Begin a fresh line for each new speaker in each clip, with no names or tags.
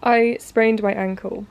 I sprained my ankle.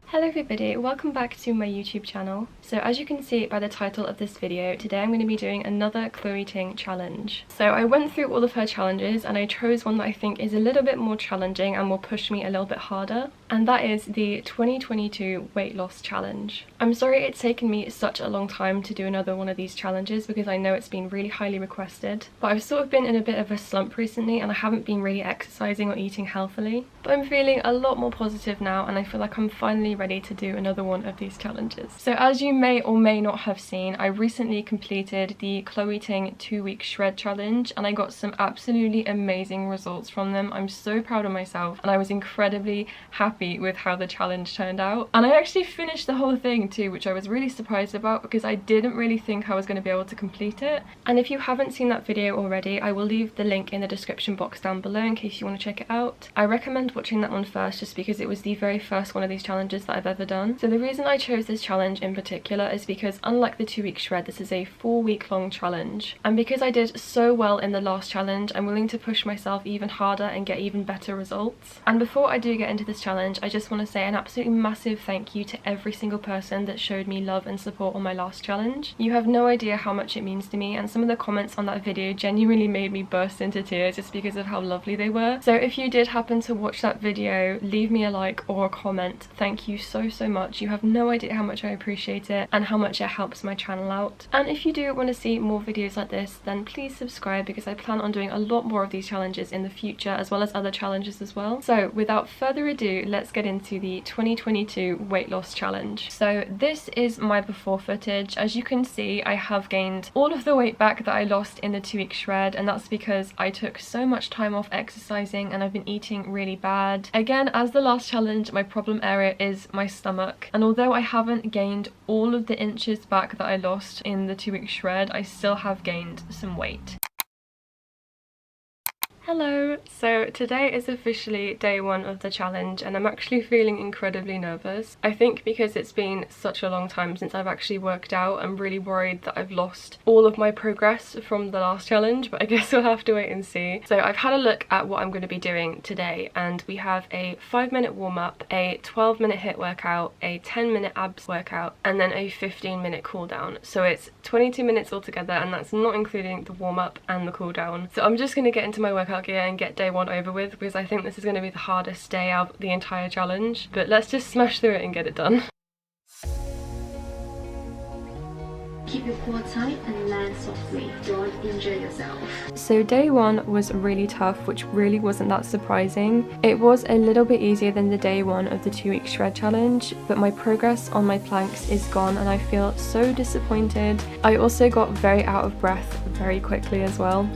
Hello everybody, welcome back to my YouTube channel. So as you can see by the title of this video, today I'm going to be doing another Chloe Ting challenge. So I went through all of her challenges and I chose one that I think is a little bit more challenging and will push me a little bit harder, and that is the 2022 weight loss challenge. I'm sorry it's taken me such a long time to do another one of these challenges because I know it's been really highly requested, but I've sort of been in a bit of a slump recently and I haven't been really exercising or eating healthily. But I'm feeling a lot more positive now and I feel like I'm finally ready to do another one of these challenges. So as you may or may not have seen, I recently completed the Chloe Ting 2-week shred challenge and I got some absolutely amazing results from them. I'm so proud of myself and I was incredibly happy with how the challenge turned out. And I actually finished the whole thing too, which I was really surprised about because I didn't really think I was going to be able to complete it. And if you haven't seen that video already, I will leave the link in the description box down below in case you want to check it out. I recommend watching that one first just because it was the very first one of these challenges that I've ever done. So the reason I chose this challenge in particular is because unlike the 2-week shred, this is a 4-week long challenge. And because I did so well in the last challenge, I'm willing to push myself even harder and get even better results. And before I do get into this challenge, I just want to say an absolutely massive thank you to every single person that showed me love and support on my last challenge. You have no idea how much it means to me, and some of the comments on that video genuinely made me burst into tears just because of how lovely they were. So if you did happen to watch that video, leave me a like or a comment. Thank you so much. You have no idea how much I appreciate it and how much it helps my channel out. And if you do want to see more videos like this, then please subscribe because I plan on doing a lot more of these challenges in the future as well as other challenges as well. So without further ado, let's get into the 2022 weight loss challenge. So this is my before footage. As you can see, I have gained all of the weight back that I lost in the 2-week shred, and that's because I took so much time off exercising and I've been eating really bad. Again, as the last challenge, my problem area is my stomach, and although I haven't gained all of the inches back that I lost in the 2-week shred, I still have gained some weight. Hello! So today is officially day 1 of the challenge and I'm actually feeling incredibly nervous. I think because it's been such a long time since I've actually worked out, I'm really worried that I've lost all of my progress from the last challenge, but I guess we'll have to wait and see. So I've had a look at what I'm going to be doing today and we have a 5-minute warm-up, a 12-minute HIIT workout, a 10-minute abs workout, and then a 15-minute cool-down. So it's 22 minutes altogether and that's not including the warm-up and the cool-down. So I'm just going to get into my workout gear and get day 1 over with because I think this is going to be the hardest day out of the entire challenge, but let's just smash through it and get it done.
Keep your core tight and land softly. Don't injure yourself.
So day 1 was really tough, which really wasn't that surprising. It was a little bit easier than the day 1 of the 2-week shred challenge, but my progress on my planks is gone and I feel so disappointed. I also got very out of breath very quickly as well.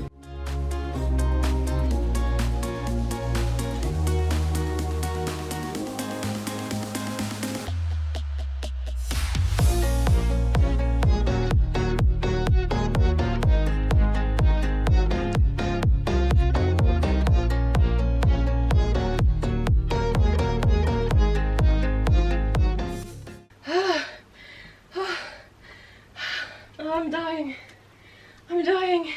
I'm dying.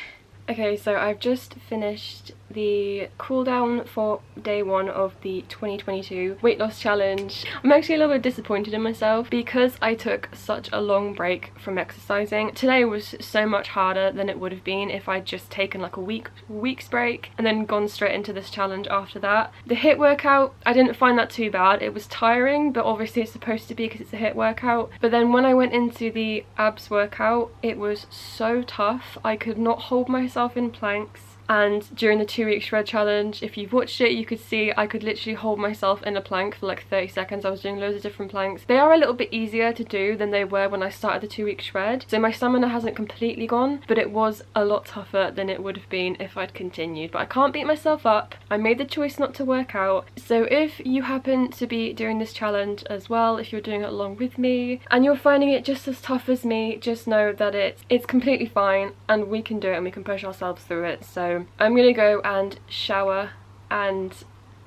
Okay, so I've just finished the cool down for day 1 of the 2022 weight loss challenge. I'm actually a little bit disappointed in myself because I took such a long break from exercising. Today was so much harder than it would have been if I'd just taken like a week's break and then gone straight into this challenge after that. The HIIT workout, I didn't find that too bad. It was tiring, but obviously it's supposed to be because it's a HIIT workout. But then when I went into the abs workout, it was so tough. I could not hold myself in planks. And during the 2-week shred challenge, if you've watched it, you could see I could literally hold myself in a plank for like 30 seconds. I was doing loads of different planks. They are a little bit easier to do than they were when I started the 2-week shred. So my stamina hasn't completely gone, but it was a lot tougher than it would have been if I'd continued. But I can't beat myself up. I made the choice not to work out. So if you happen to be doing this challenge as well, if you're doing it along with me, and you're finding it just as tough as me, just know that it's completely fine and we can do it and we can push ourselves through it. So I'm gonna go and shower and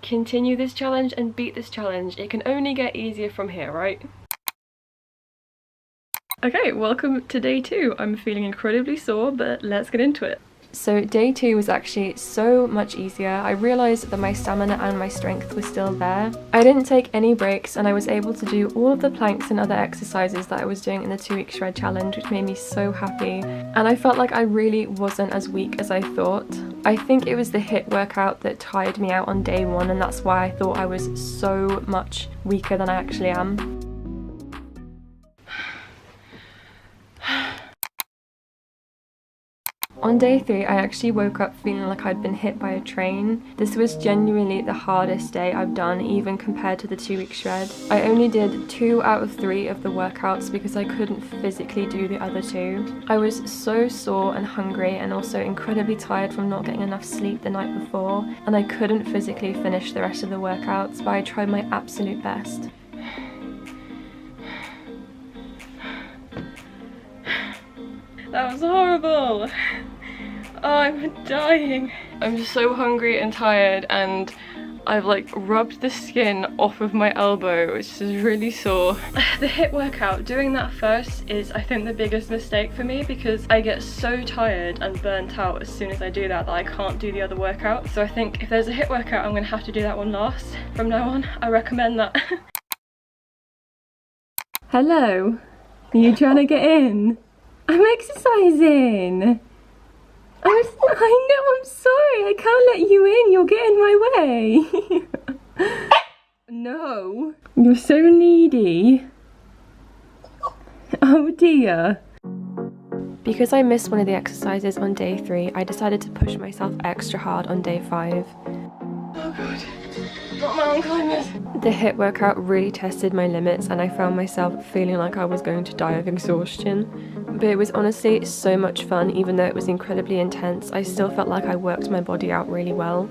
continue this challenge and beat this challenge. It can only get easier from here, right? Okay, welcome to day 2. I'm feeling incredibly sore, but let's get into it. So day 2 was actually so much easier. I realised that my stamina and my strength was still there. I didn't take any breaks and I was able to do all of the planks and other exercises that I was doing in the 2-week shred challenge, which made me so happy. And I felt like I really wasn't as weak as I thought. I think it was the HIIT workout that tired me out on day 1, and that's why I thought I was so much weaker than I actually am. On day 3, I actually woke up feeling like I'd been hit by a train. This was genuinely the hardest day I've done, even compared to the 2-week shred. I only did 2 out of 3 of the workouts because I couldn't physically do the other 2. I was so sore and hungry, and also incredibly tired from not getting enough sleep the night before, and I couldn't physically finish the rest of the workouts, but I tried my absolute best. That was horrible! Oh, I'm dying. I'm so hungry and tired, and I've like rubbed the skin off of my elbow, which is really sore. The HIIT workout, doing that first is I think the biggest mistake for me, because I get so tired and burnt out as soon as I do that I can't do the other workout. So I think if there's a HIIT workout, I'm gonna have to do that one last from now on. I recommend that. Hello? Are you trying to get in? I'm exercising! I know, I'm sorry, I can't let you in, you'll get in my way. No. You're so needy. Oh dear. Because I missed one of the exercises on day 3, I decided to push myself extra hard on day 5. Oh god. Not mountain climbers. The HIIT workout really tested my limits, and I found myself feeling like I was going to die of exhaustion. But it was honestly so much fun. Even though it was incredibly intense, I still felt like I worked my body out really well.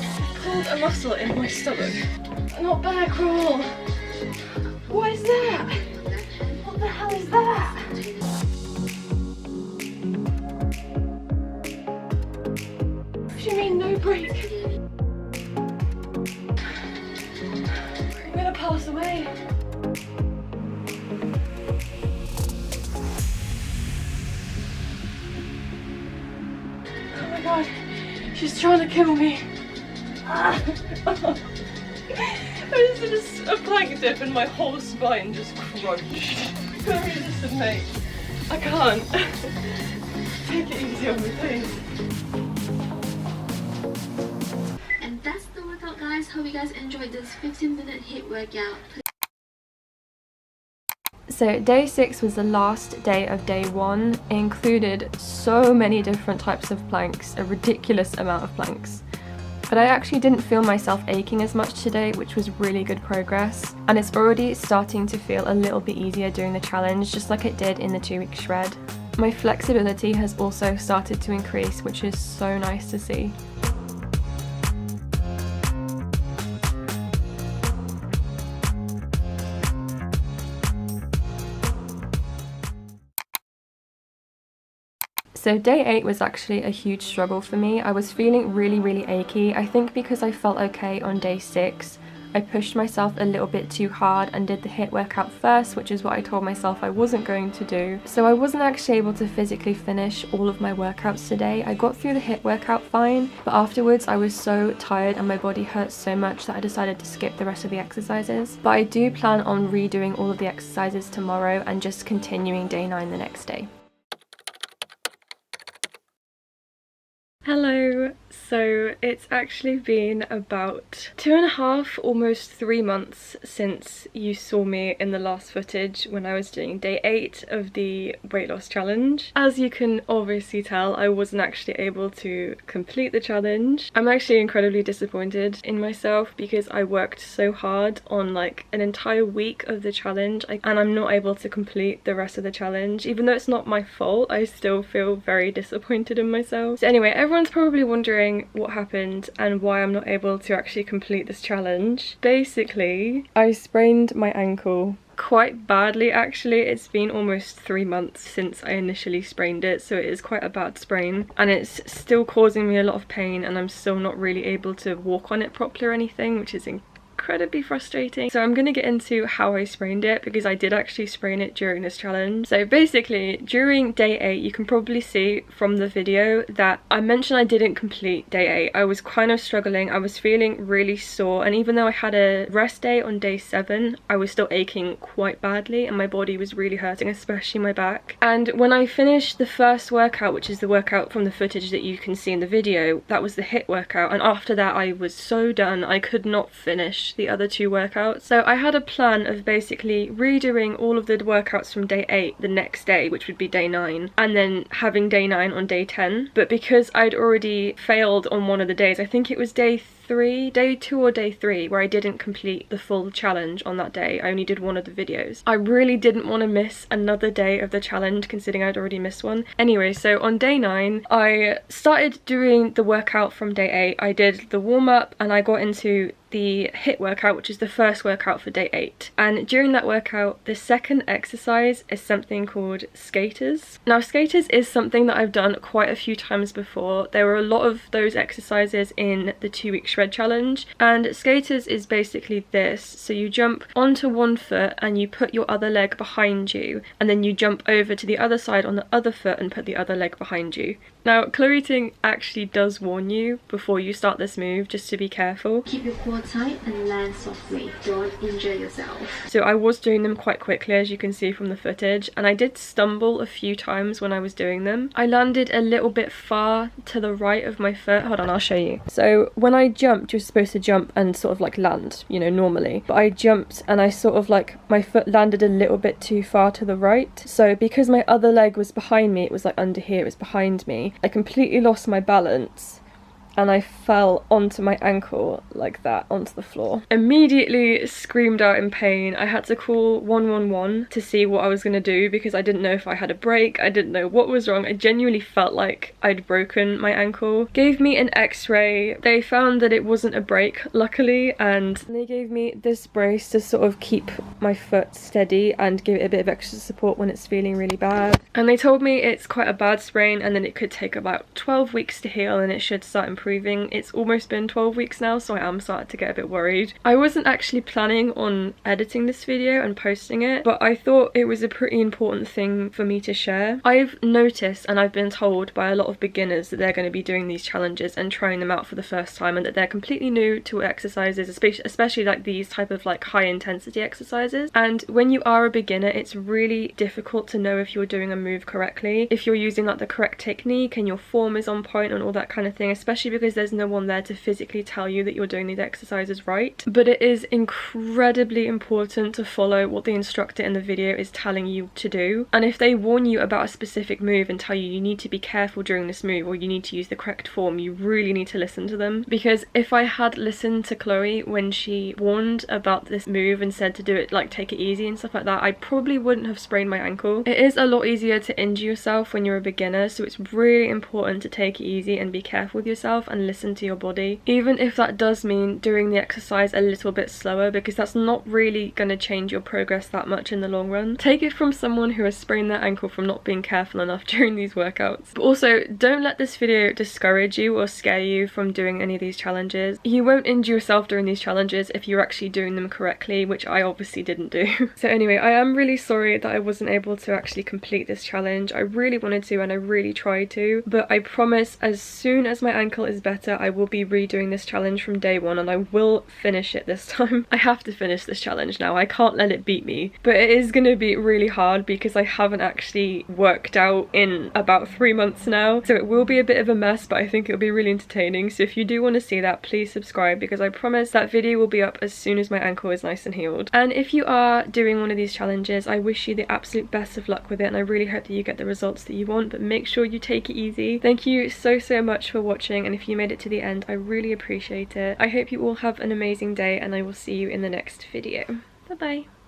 I pulled a muscle in my stomach. Not bear crawl. What is that? What the hell is that? What do you mean no break? I'm gonna pass away. Oh my god, she's trying to kill me. I just did a plank dip and my whole spine just crunched. Chloe, listen mate, I can't. Take it easy on me please.
And that's the workout, guys. Hope you guys enjoyed this 15-minute HIIT workout.
So day 6 was the last day of day 1. It included so many different types of planks, a ridiculous amount of planks. But I actually didn't feel myself aching as much today, which was really good progress. And it's already starting to feel a little bit easier during the challenge, just like it did in the 2-week shred. My flexibility has also started to increase, which is so nice to see. So day 8 was actually a huge struggle for me. I was feeling really achy. I think because I felt okay on day 6, I pushed myself a little bit too hard and did the HIIT workout first, which is what I told myself I wasn't going to do. So I wasn't actually able to physically finish all of my workouts today. I got through the HIIT workout fine, but afterwards I was so tired and my body hurt so much that I decided to skip the rest of the exercises. But I do plan on redoing all of the exercises tomorrow and just continuing day 9 the next day. Hello! So it's actually been about 2.5, almost 3 months since you saw me in the last footage when I was doing day 8 of the weight loss challenge. As you can obviously tell, I wasn't actually able to complete the challenge. I'm actually incredibly disappointed in myself because I worked so hard on like an entire week of the challenge, and I'm not able to complete the rest of the challenge. Even though it's not my fault, I still feel very disappointed in myself. So anyway, everyone's probably wondering what happened and why I'm not able to actually complete this challenge. Basically, I sprained my ankle quite badly actually. It's been almost 3 months since I initially sprained it, so it is quite a bad sprain and it's still causing me a lot of pain, and I'm still not really able to walk on it properly or anything, which is incredibly frustrating. So I'm gonna get into how I sprained it, because I did actually sprain it during this challenge. So basically, during day 8, you can probably see from the video that I mentioned I didn't complete day 8. I was kind of struggling. I was feeling really sore, and even though I had a rest day on day 7, I was still aching quite badly and my body was really hurting, especially my back. And when I finished the first workout, which is the workout from the footage that you can see in the video, that was the HIIT workout, and after that I was so done. I could not finish the other 2 workouts. So I had a plan of basically redoing all of the workouts from day 8 the next day, which would be day 9, and then having day 9 on day 10. But because I'd already failed on one of the days, I think it was day 2 or day 3, where I didn't complete the full challenge on that day. I only did one of the videos. I really didn't want to miss another day of the challenge, considering I'd already missed one. Anyway, so on day 9, I started doing the workout from day 8. I did the warm-up and I got into the HIIT workout, which is the first workout for day 8. And during that workout, the second exercise is something called skaters. Now, skaters is something that I've done quite a few times before. There were a lot of those exercises in the 2-week shred challenge, and skaters is basically this. So you jump onto one foot and you put your other leg behind you, and then you jump over to the other side on the other foot and put the other leg behind you. Now, Chloe Ting actually does warn you before you start this move just to be careful.
Keep your core tight and land softly. Don't injure yourself.
So I was doing them quite quickly, as you can see from the footage, and I did stumble a few times when I was doing them. I landed a little bit far to the right of my foot. Hold on, I'll show you. So when I jumped, you're supposed to jump and sort of like land, you know, normally. But I jumped and I sort of like, my foot landed a little bit too far to the right. So because my other leg was behind me, it was like under here, it was behind me, I completely lost my balance and I fell onto my ankle like that onto the floor. Immediately screamed out in pain. I had to call 111 to see what I was going to do, because I didn't know if I had a break. I didn't know what was wrong. I genuinely felt like I'd broken my ankle. Gave me an x-ray. They found that it wasn't a break, luckily, and they gave me this brace to sort of keep my foot steady and give it a bit of extra support when it's feeling really bad. And they told me it's quite a bad sprain and then it could take about 12 weeks to heal and it should start improving. It's almost been 12 weeks now, so I am starting to get a bit worried. I wasn't actually planning on editing this video and posting it, but I thought it was a pretty important thing for me to share. I've noticed and I've been told by a lot of beginners that they're going to be doing these challenges and trying them out for the first time, and that they're completely new to exercises, especially like these type of like high intensity exercises. And when you are a beginner, it's really difficult to know if you're doing a move correctly, if you're using like the correct technique and your form is on point and all that kind of thing, especially because there's no one there to physically tell you that you're doing these exercises right. But it is incredibly important to follow what the instructor in the video is telling you to do. And if they warn you about a specific move and tell you you need to be careful during this move or you need to use the correct form, you really need to listen to them. Because if I had listened to Chloe when she warned about this move and said to do it, like take it easy and stuff like that, I probably wouldn't have sprained my ankle. It is a lot easier to injure yourself when you're a beginner, so it's really important to take it easy and be careful with yourself and listen to your body, even if that does mean doing the exercise a little bit slower, because that's not really going to change your progress that much in the long run. Take it from someone who has sprained their ankle from not being careful enough during these workouts. But also, don't let this video discourage you or scare you from doing any of these challenges. You won't injure yourself during these challenges if you're actually doing them correctly, which I obviously didn't do. So anyway, I am really sorry that I wasn't able to actually complete this challenge. I really wanted to and I really tried to, but I promise as soon as my ankle is better, I will be redoing this challenge from day 1 and I will finish it this time. I have to finish this challenge now. I can't let it beat me. But it is going to be really hard because I haven't actually worked out in about 3 months now. So it will be a bit of a mess, but I think it'll be really entertaining. So if you do want to see that, please subscribe, because I promise that video will be up as soon as my ankle is nice and healed. And if you are doing one of these challenges, I wish you the absolute best of luck with it and I really hope that you get the results that you want, but make sure you take it easy. Thank you so much for watching, and if you made it to the end, I really appreciate it. I hope you all have an amazing day and I will see you in the next video. Bye bye.